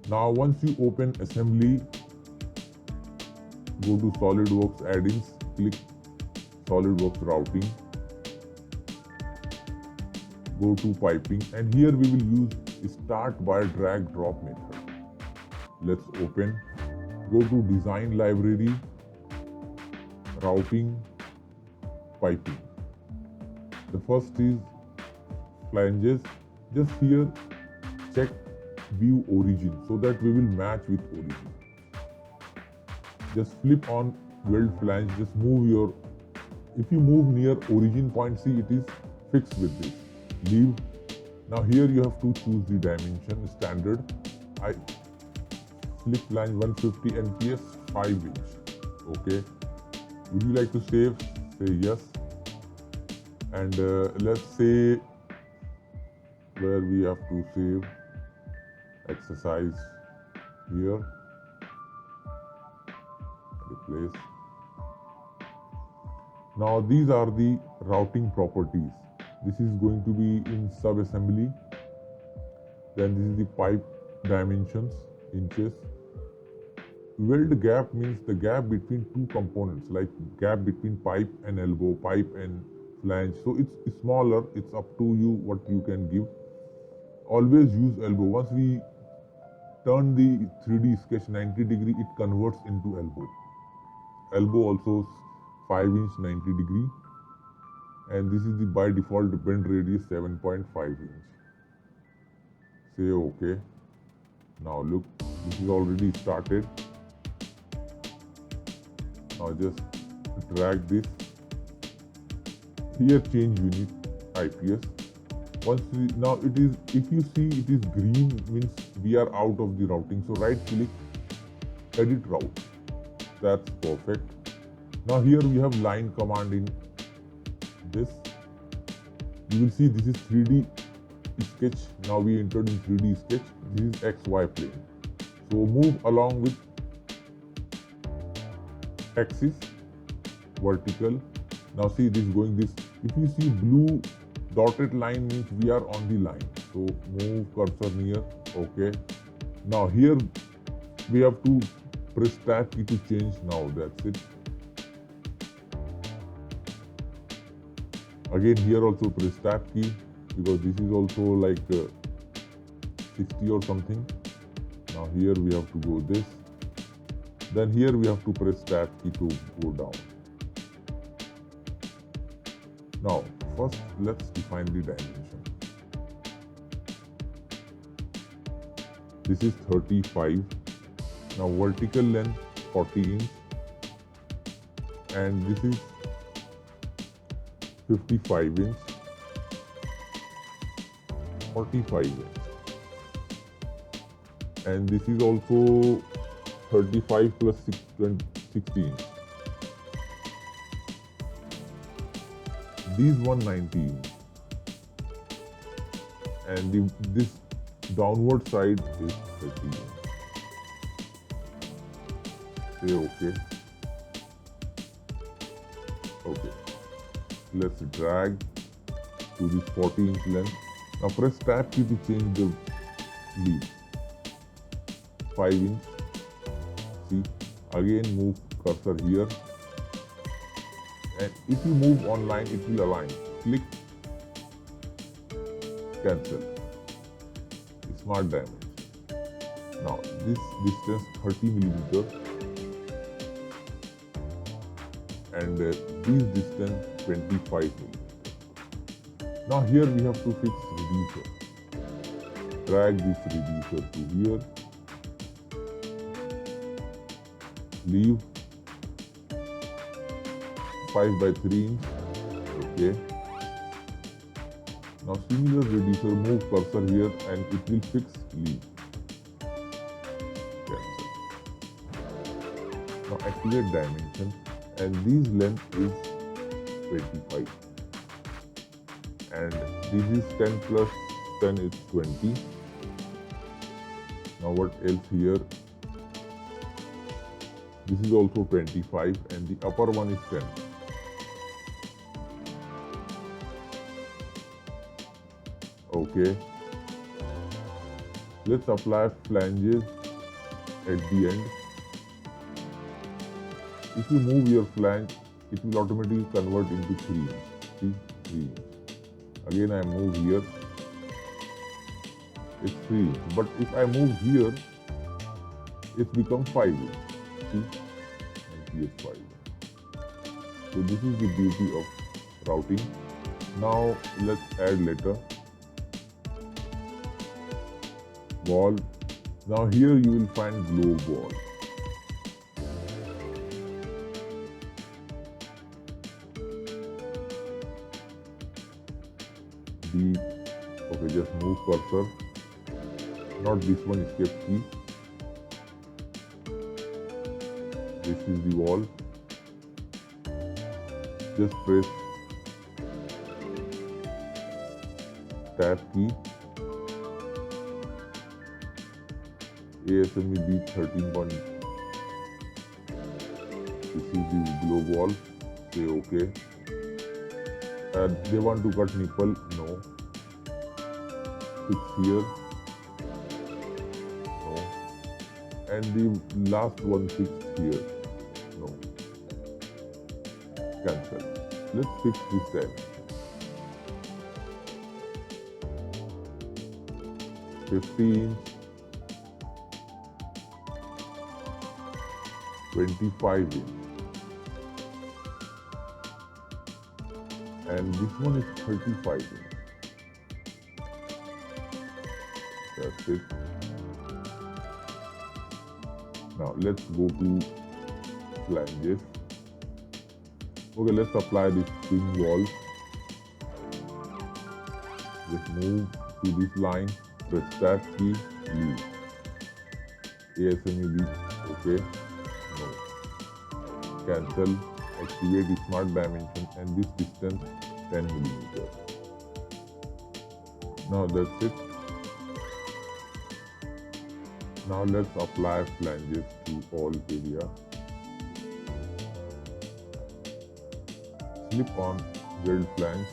Now once you open assembly, go to SolidWorks add-ins, click SolidWorks routing, go to piping, and here we will use start by drag drop method. Let's open, go to design library, routing, piping. The first is flanges. Just here check view origin so that we will match with origin. Just flip on weld flange, just move your, if you move near origin point, see it is fixed with this. Leave. Now here you have to choose the dimension standard. I slip flange 150 NPS 5 inch. Okay. Would you like to save? Say yes. And let's say where we have to save exercise here. Replace. Now these are the routing properties. This is going to be in sub-assembly. Then this is the pipe dimensions, inches. Weld gap means the gap between two components, like gap between pipe and elbow, pipe and flange. So it's smaller, it's up to you what you can give. Always use elbow. Once we turn the 3D sketch 90 degree, it converts into elbow. Elbow also 5 inch 90 degree. And this is the by default bend radius 7.5 inch. Say okay. Now look, this is already started. Now just drag this. Here change unit IPS. Once we, now it is, if you see it is green, means we are out of the routing. So right click, edit route. That's perfect. Now here we have line command in this. You will see this is 3D sketch. Now we entered in 3D sketch. This is XY plane. So move along with axis, vertical. Now see this going this. If you see blue dotted line means we are on the line. So move cursor near. Okay. Now here we have to press tab key to change. Now that's it. Again here also press tab key because this is also like 60 or something. Now here we have to go this. Then here we have to press tab key to go down. Now first let's define the dimension. This is 35. Now vertical length 40 inch and this is 55 inch, 45 inch, and this is also 35 plus 60 inch. These 190 inch, and this downward side is 30 inch. Say okay. Okay. Let's drag to this 40 inch length. Now press tab key to change the lead. 5 inch. See, again move cursor here. And if you move online, it will align. Click, cancel. Smart dimension. Now this distance 30 millimeter. And this distance 25 millimeter. Now here we have to fix reducer. Drag this reducer to here. Leave 5 by 3 inch. Okay. Now similar reducer, move cursor here and it will fix leave. Cancel. Now activate dimension. And this length is 25 and this is 10 plus 10 is 20. Now what else here? This is also 25 and the upper one is 10. Okay. Let's apply flanges at the end. If you move your flange, it will automatically convert into 3 inch. See, 3 inch. Again I move here, it's 3 inch. But if I move here, it's become 5 inch. See, and here is 5 inch. So this is the beauty of routing. Now let's add letter. Wall. Now here you will find globe wall. Okay, just move cursor. Not this one, escape key. This is the wall. Just press tab key. ASME B13. This is the globe wall. Say OK. They want to cut nipple. No. Fix here. No. And the last one fixed here. No. Cancel. Let's fix this dimension. 50 inch. 25 inch. And this one is 35 inch. That's it. Now let's go to flanges. Okay, let's apply this spring wall. Just move to this line, press tab key, leave. ASME B, okay. No. Cancel. Activate the smart dimension and this distance 10 mm. Now that's it. Now let's apply flanges to all area. Slip on weld flange.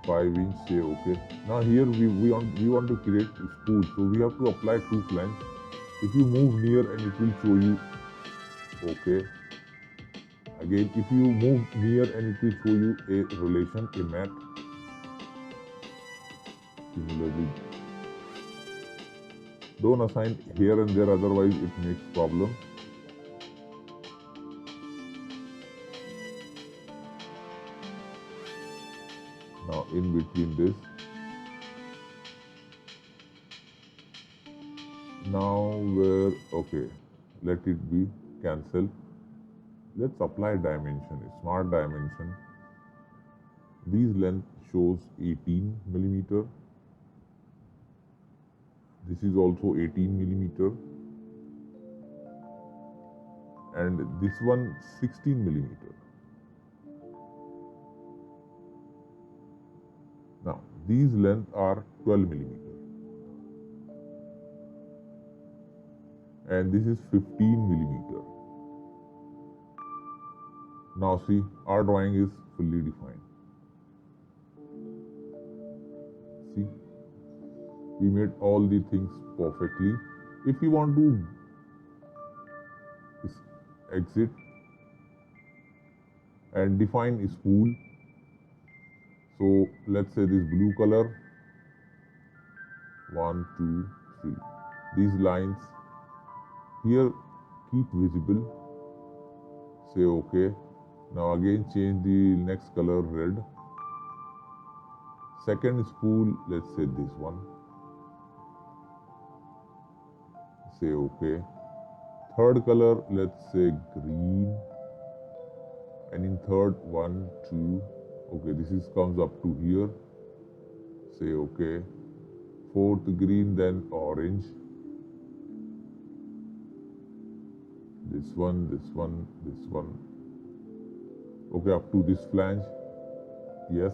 5 inch, say okay. Now here we want to create a spool, so we have to apply 2 flanges. If you move near and it will show you okay. Again, if you move near and it will show you a relation, a mat. Similarly, don't assign here and there, otherwise it makes problem. Now in between this. Now where, okay, let it be, cancel. Let's apply dimension, smart dimension. This length shows 18 millimeter. This is also 18 millimeter. And this one 16 millimeter. Now these lengths are 12 millimeter. And this is 15 millimeter. Now see, our drawing is fully defined. See, we made all the things perfectly. If you want to exit and define a spool, so let's say this blue color, 1, 2, 3. These lines here keep visible, say OK. Now again change the next color, red. Second spool, let's say this one, say OK. Third color, let's say green. And in third, 1, 2, okay, this is comes up to here, say OK. Fourth green, then orange. This one, this one, this one. Okay, up to this flange. Yes.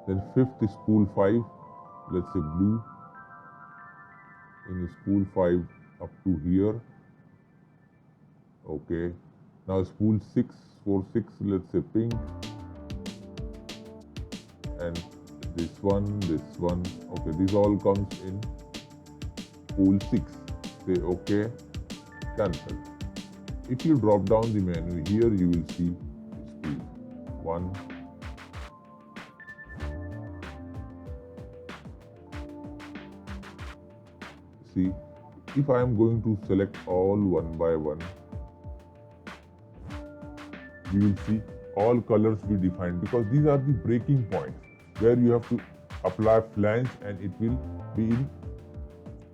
Then fifth is spool 5. Let's say blue. In spool 5 up to here. Okay. Now spool 6, for 6, let's say pink. And this one. Okay, this all comes in pole 6. Say OK, cancel. If you drop down the menu, here you will see spool 1, see, if I am going to select all one by one, you will see all colors be defined, because these are the breaking points where you have to apply flange and it will be in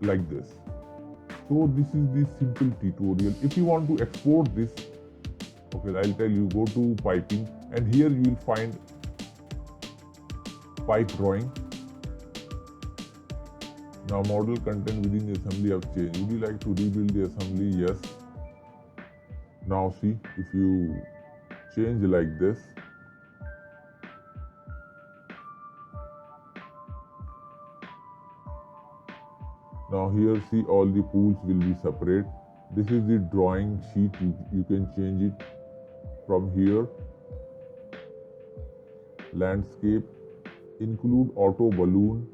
like this. So this is the simple tutorial. If you want to export this, okay, I'll tell you, go to piping and here you will find pipe drawing. Now model content within the assembly have changed. Would you like to rebuild the assembly? Yes. Now see, if you change like this, now here see all the pools will be separate. This is the drawing sheet. You can change it from here. Landscape, include auto balloon,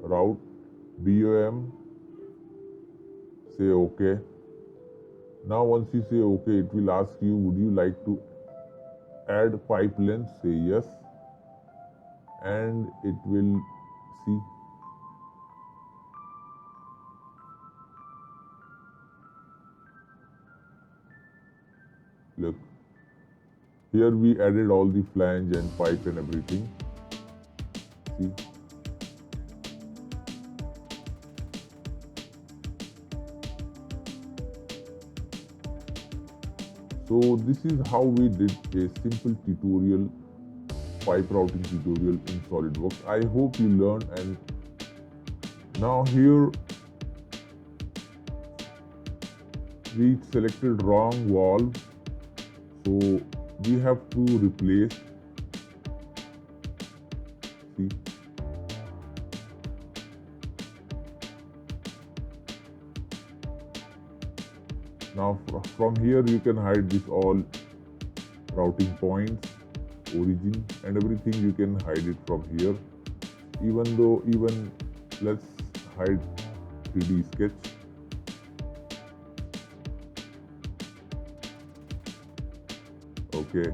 route, BOM, say OK. Now once you say OK, it will ask you, would you like to add pipe length? Say yes, and it will see. Look, here we added all the flange and pipe and everything. See. So this is how we did a simple tutorial, pipe routing tutorial in Solidworks. I hope you learned. And now here we selected wrong valve, so we have to replace. See, now from here you can hide this all routing points, origin and everything. You can hide it from here. Even let's hide 3D sketch. Okay,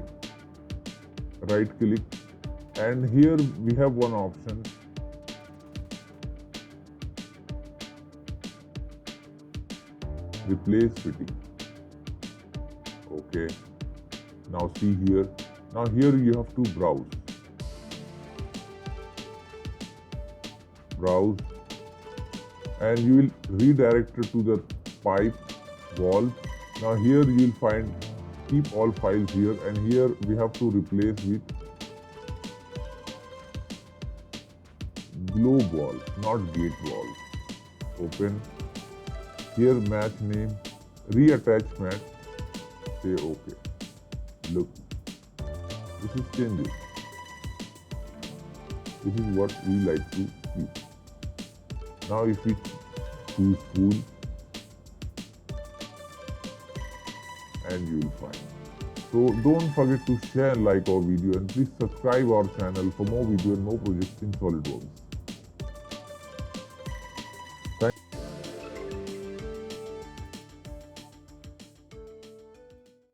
right click, and here we have one option, replace fitting. Okay, now see here. Now here you have to browse, and you will redirect it to the pipe valve. Now here you will find keep all files here, and here we have to replace with globe valve, not gate valve. Open. Here match name, reattach mat, say OK. Look, this is changes. This is what we like to keep. Now if we choose full, and you will find. So don't forget to share and like our video, and please subscribe our channel for more videos and more projects in Solidworks.